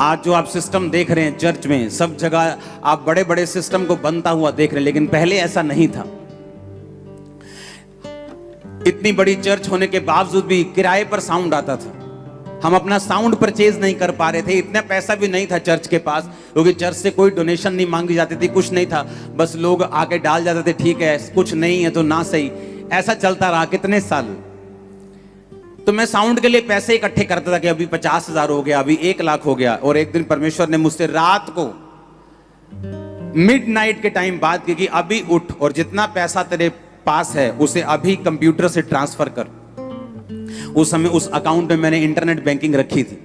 आज जो आप सिस्टम देख रहे हैं चर्च में, सब जगह आप बड़े बड़े सिस्टम को बनता हुआ देख रहे हैं, लेकिन पहले ऐसा नहीं था। इतनी बड़ी चर्च होने के बावजूद भी किराए पर साउंड आता था। हम अपना साउंड परचेज नहीं कर पा रहे थे, इतना पैसा भी नहीं था चर्च के पास, क्योंकि चर्च से कोई डोनेशन नहीं मांगी जाती थी, कुछ नहीं था, बस लोग आके डाल जाते थे, ठीक है कुछ नहीं है तो ना सही। ऐसा चलता रहा कितने साल। तो मैं साउंड के लिए पैसे इकट्ठे करता था कि अभी 50,000 हो गया, अभी 1,00,000 हो गया। और एक दिन परमेश्वर ने मुझसे रात को मिडनाइट के टाइम बात की कि अभी उठ और जितना पैसा तेरे पास है उसे अभी कंप्यूटर से ट्रांसफर कर। उस समय उस अकाउंट में मैंने इंटरनेट बैंकिंग रखी थी।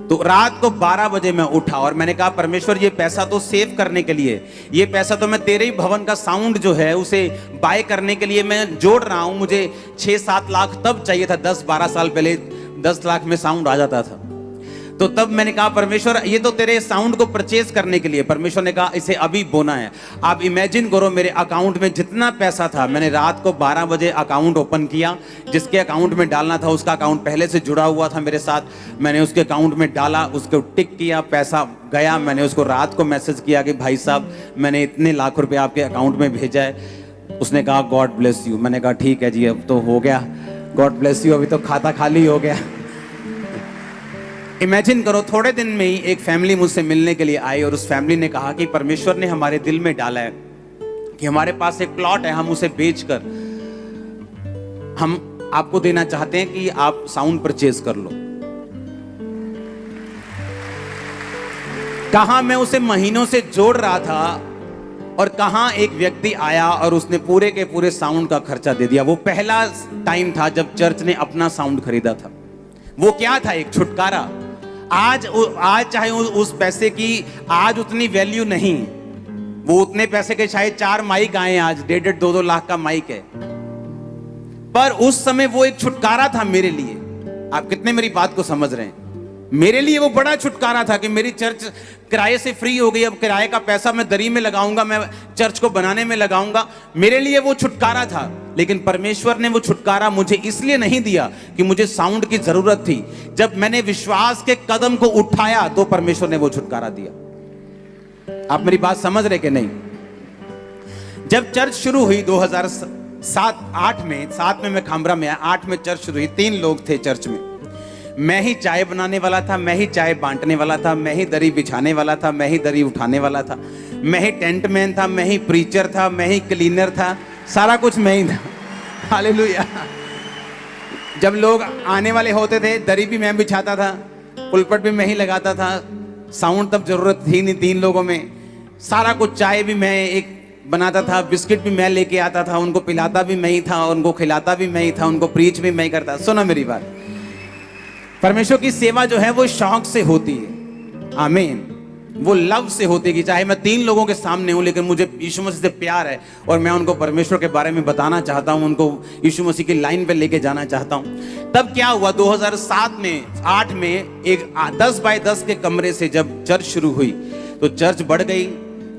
तो रात को 12 बजे मैं उठा और मैंने कहा परमेश्वर ये पैसा तो सेव करने के लिए, ये पैसा तो मैं तेरे ही भवन का साउंड जो है उसे बाय करने के लिए मैं जोड़ रहा हूं। मुझे 6-7 लाख तब चाहिए था, 10-12 साल पहले 10 लाख में साउंड आ जाता था। तो तब मैंने कहा परमेश्वर ये तो तेरे साउंड को परचेज करने के लिए। परमेश्वर ने कहा इसे अभी बोना है। आप इमेजिन करो मेरे अकाउंट में जितना पैसा था, मैंने रात को 12 बजे अकाउंट ओपन किया, जिसके अकाउंट में डालना था उसका अकाउंट पहले से जुड़ा हुआ था मेरे साथ, मैंने उसके अकाउंट में डाला, उसको टिक किया, पैसा गया। मैंने उसको रात को मैसेज किया कि भाई साहब मैंने इतने लाख रुपए आपके अकाउंट में भेजा है। उसने कहा गॉड ब्लेस यू। मैंने कहा ठीक है जी अब तो हो गया, गॉड ब्लेस यू, अभी तो खाता खाली हो गया। इमेजिन करो थोड़े दिन में ही एक फैमिली मुझसे मिलने के लिए आई और उस फैमिली ने कहा कि परमेश्वर ने हमारे दिल में डाला है कि हमारे पास एक प्लॉट है, हम उसे बेचकर हम आपको देना चाहते हैं कि आप साउंड परचेज कर लो। कहां मैं उसे महीनों से जोड़ रहा था और कहां एक व्यक्ति आया और उसने पूरे के पूरे साउंड का खर्चा दे दिया। वो पहला टाइम था जब चर्च ने अपना साउंड खरीदा था। वो क्या था? एक छुटकारा। आज चाहे उस पैसे की आज उतनी वैल्यू नहीं, वो उतने पैसे के शायद 4 माइक आए, आज 1.5-2 लाख का माइक है, पर उस समय वो एक छुटकारा था मेरे लिए। आप कितने मेरी बात को समझ रहे हैं? मेरे लिए वो बड़ा छुटकारा था कि मेरी चर्च किराए से फ्री हो गई, अब किराए का पैसा मैं दरी में लगाऊंगा, मैं चर्च को बनाने में लगाऊंगा। मेरे लिए वो छुटकारा था। लेकिन परमेश्वर ने वो छुटकारा मुझे इसलिए नहीं दिया कि मुझे साउंड की जरूरत थी। जब मैंने विश्वास के कदम को उठाया तो परमेश्वर ने वो छुटकारा दिया। आप मेरी बात समझ रहे कि नहीं? जब चर्च शुरू हुई 2007-8 में, 7 में मैं खामरा में आया, 8 में चर्च शुरू हुई। 3 लोग थे चर्च में। मैं ही चाय बनाने वाला था, मैं ही चाय बांटने वाला था, मैं ही दरी बिछाने वाला था, मैं ही दरी उठाने वाला था, मैं ही टेंट मैन था, मैं ही प्रीचर था, मैं ही क्लीनर था, सारा कुछ मैं ही था। हालेलुया। जब लोग आने वाले होते थे दरी भी मैं बिछाता था, पुलपट भी मैं ही लगाता था। साउंड तब जरूरत थी नहीं 3 लोगों में। सारा कुछ, चाय भी मैं एक बनाता था, बिस्किट भी मैं लेके आता था, उनको पिलाता भी मैं ही था, उनको खिलाता भी मैं ही था, उनको प्रीच भी मैं ही करता। सुनो मेरी बात, परमेश्वर की सेवा जो है वो शौक से होती है। आमीन। वो लव से होती है कि चाहे मैं 3 लोगों के सामने हूं, लेकिन मुझे यीशु मसीह से प्यार है और मैं उनको परमेश्वर के बारे में बताना चाहता हूं, उनको यीशु मसीह की लाइन पे लेके जाना चाहता हूं। तब क्या हुआ 2007 में 8 में एक 10 बाय 10 के कमरे से जब चर्च शुरू हुई तो चर्च बढ़ गई।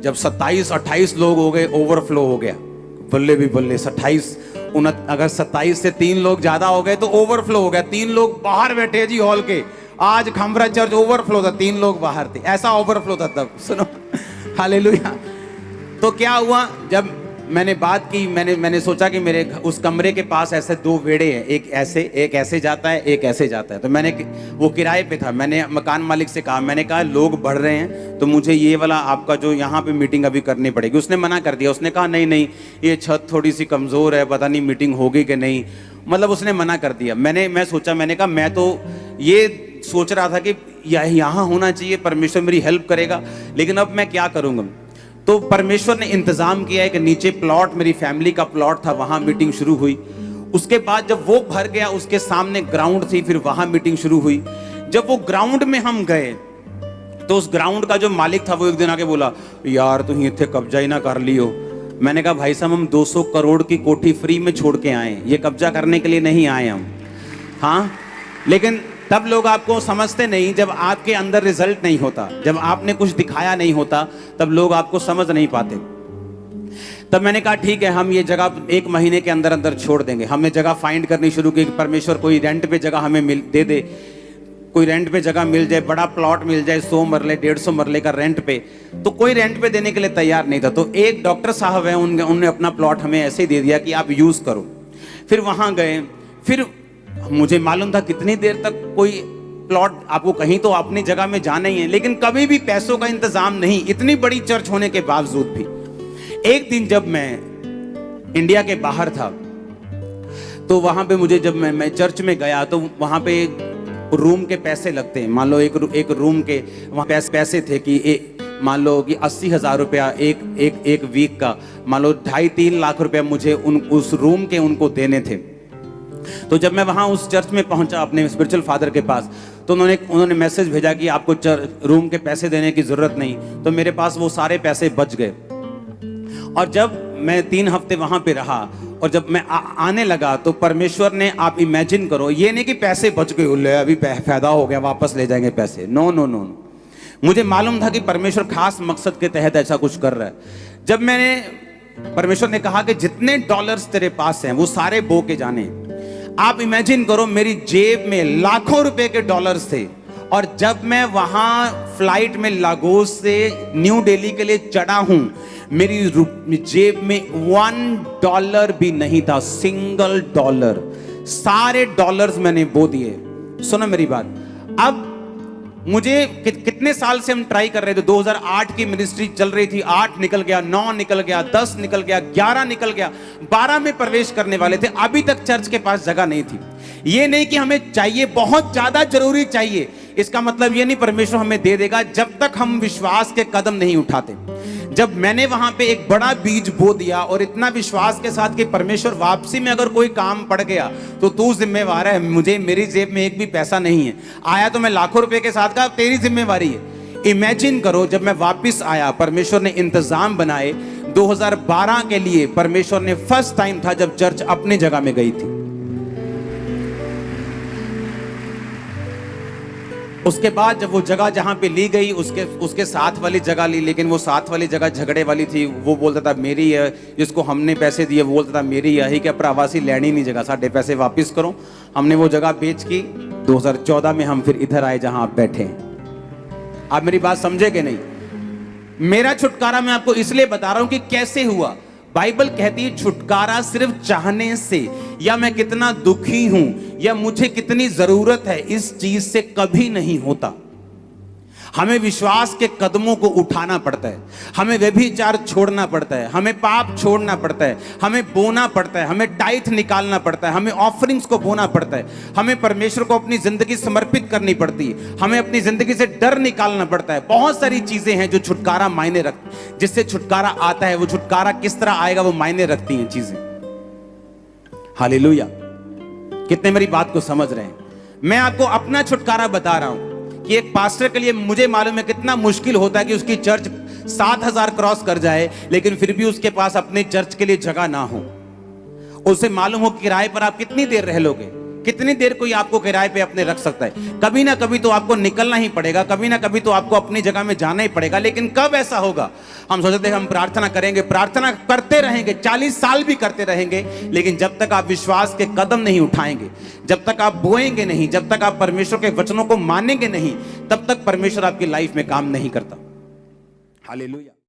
जब 27-28 लोग हो गए, ओवरफ्लो हो गया। बल्ले भी बल्ले, 28 अगर 27 से 3 लोग ज्यादा हो गए तो ओवरफ्लो हो गया। 3 लोग बाहर बैठे जी हॉल के। आज खमरा चर्च ओवरफ्लो था, 3 लोग बाहर थे, ऐसा ओवरफ्लो था तब। सुनो, हालेलुया। तो क्या हुआ, जब मैंने बात की, मैंने सोचा कि मेरे उस कमरे के पास ऐसे 2 वेड़े हैं, एक ऐसे जाता है, एक ऐसे जाता है। तो मैंने, वो किराए पे था, मैंने मकान मालिक से कहा, मैंने कहा लोग बढ़ रहे हैं तो मुझे ये वाला आपका जो यहाँ पे मीटिंग अभी करनी पड़ेगी। उसने मना कर दिया। उसने कहा नहीं ये छत थोड़ी सी कमजोर है, पता नहीं मीटिंग होगी कि नहीं, मतलब उसने मना कर दिया। मैं सोचा, मैंने कहा मैं तो ये सोच रहा था कि यहाँ होना चाहिए, परमेश्वर मेरी हेल्प करेगा, लेकिन अब मैं क्या करूँगा। तो परमेश्वर ने इंतजाम किया है कि नीचे प्लॉट, मेरी फैमिली का प्लॉट था, वहां मीटिंग शुरू हुई। उसके बाद जब वो भर गया, उसके सामने ग्राउंड थी, फिर वहां मीटिंग शुरू हुई। जब वो ग्राउंड में हम गए तो उस ग्राउंड का जो मालिक था वो एक दिन आके बोला, यार तुम इतने कब्जा ही ना कर लियो। मैंने कहा भाई साहब हम 200 करोड़ की कोठी फ्री में छोड़ के आए, ये कब्जा करने के लिए नहीं आए हम। हाँ, लेकिन तब लोग आपको समझते नहीं, जब आपके अंदर रिजल्ट नहीं होता, जब आपने कुछ दिखाया नहीं होता, तब लोग आपको समझ नहीं पाते। तब मैंने कहा ठीक है, हम ये जगह 1 महीने के अंदर अंदर छोड़ देंगे। हमने जगह फाइंड करनी शुरू की, परमेश्वर कोई रेंट पे जगह हमें दे दे। कोई रेंट पे जगह मिल जाए, बड़ा प्लॉट मिल जाए, 100 मरले 150 मरले का रेंट पे, तो कोई रेंट पे देने के लिए तैयार नहीं था। तो एक डॉक्टर साहब हैं, उन्होंने अपना प्लॉट हमें ऐसे ही दे दिया कि आप यूज करो। फिर वहां गए, फिर मुझे मालूम था कितनी देर तक कोई प्लॉट, आपको कहीं तो अपनी जगह में जाना ही है, लेकिन कभी भी पैसों का इंतजाम नहीं, इतनी बड़ी चर्च होने के बावजूद भी। एक दिन जब मैं इंडिया के बाहर था, तो वहां पे मुझे, जब मैं चर्च में गया, तो वहां पे रूम के पैसे लगते हैं। मान लो एक रूम के वहां पैसे थे कि मान लो कि 80,000 रुपया एक वीक का, मान लो 2.5-3 लाख रुपया मुझे उस रूम के उनको देने थे। तो जब मैं वहां उस चर्च में पहुंचा अपने स्पिरिचुअल फादर के पास, तो उन्होंने मैसेज भेजा कि आपको रूम के पैसे देने की जरूरत नहीं। तो मेरे पास वो सारे पैसे बच गए। और जब मैं 3 हफ्ते वहां पे रहा और जब मैं आने लगा, तो परमेश्वर ने, आप इमेजिन करो, ये नहीं कि पैसे बच गए, अभी फायदा हो गया वापस ले जाएंगे पैसे, नो नो नो नो। मुझे मालूम था कि परमेश्वर खास मकसद के तहत ऐसा कुछ कर रहा है। जब परमेश्वर ने कहा कि जितने डॉलर्स तेरे पास हैं वो सारे बो के जाने, आप इमेजिन करो मेरी जेब में लाखों रुपए के डॉलर्स थे। और जब मैं वहां फ्लाइट में लागोस से न्यू दिल्ली के लिए चढ़ा हूं, मेरी जेब में $1 भी नहीं था, सिंगल डॉलर। सारे डॉलर्स मैंने बो दिए। सुनो मेरी बात, अब मुझे कितने साल से हम ट्राई कर रहे थे। 2008 की मिनिस्ट्री चल रही थी, 8 निकल गया, 9 निकल गया, 10 निकल गया, 11 निकल गया, 12 में प्रवेश करने वाले थे, अभी तक चर्च के पास जगह नहीं थी। ये नहीं कि हमें चाहिए, बहुत ज्यादा जरूरी चाहिए, इसका मतलब ये नहीं परमेश्वर हमें दे देगा जब तक हम विश्वास के कदम नहीं उठाते। जब मैंने वहां पे एक बड़ा बीज बो दिया और इतना विश्वास के साथ कि परमेश्वर वापसी में अगर कोई काम पड़ गया तो तू जिम्मेवार है, मुझे, मेरी जेब में एक भी पैसा नहीं है, आया तो मैं लाखों रुपए के साथ का, तेरी जिम्मेवारी है। इमेजिन करो, जब मैं वापस आया, परमेश्वर ने इंतजाम बनाए। 2012 के लिए परमेश्वर ने, फर्स्ट टाइम था जब चर्च अपनी जगह में गई थी। उसके बाद जब वो जगह जहां पे ली गई, उसके साथ वाली जगह ली, लेकिन वो साथ वाली जगह झगड़े वाली थी। वो बोलता था मेरी है, जिसको हमने पैसे दिए वो बोलता था मेरी है, ही क्या प्रवासी लेनी नहीं जगह, साढ़े पैसे वापस करो। हमने वो जगह बेच की। 2014 में हम फिर इधर आए जहां आप बैठे हैं। आप मेरी बात समझे कि नहीं? मेरा छुटकारा मैं आपको इसलिए बता रहा हूं कि कैसे हुआ। बाइबल कहती है छुटकारा सिर्फ चाहने से, या मैं कितना दुखी हूं, या मुझे कितनी जरूरत है, इस चीज से कभी नहीं होता। हमें विश्वास के कदमों को उठाना पड़ता है, हमें व्यभिचार छोड़ना पड़ता है, हमें पाप छोड़ना पड़ता है, हमें बोना पड़ता है, हमें टाइथ निकालना पड़ता है, हमें ऑफरिंग्स को बोना पड़ता है, हमें परमेश्वर को अपनी जिंदगी समर्पित करनी पड़ती है, हमें अपनी जिंदगी से डर निकालना पड़ता है। बहुत सारी चीजें हैं जो छुटकारा मायने रखती, जिससे छुटकारा आता है। वो छुटकारा किस तरह आएगा वो मायने रखती हैं चीजें। हालेलुया। कितने मेरी बात को समझ रहे हैं? मैं आपको अपना छुटकारा बता रहा हूं कि एक पास्टर के लिए मुझे मालूम है कितना मुश्किल होता है कि उसकी चर्च 7,000 क्रॉस कर जाए, लेकिन फिर भी उसके पास अपने चर्च के लिए जगह ना हो। उसे मालूम हो किराए पर आप कितनी देर रह लोगे, कितनी देर कोई आपको किराए पे अपने रख सकता है। कभी ना कभी तो आपको निकलना ही पड़ेगा, कभी ना कभी तो आपको अपनी जगह में जाना ही पड़ेगा। लेकिन कब ऐसा होगा? हम सोचते हैं हम प्रार्थना करेंगे, प्रार्थना करते रहेंगे, 40 साल भी करते रहेंगे, लेकिन जब तक आप विश्वास के कदम नहीं उठाएंगे, जब तक आप बोएंगे नहीं, जब तक आप परमेश्वर के वचनों को मानेंगे नहीं, तब तक परमेश्वर आपकी लाइफ में काम नहीं करता। हालेलुया।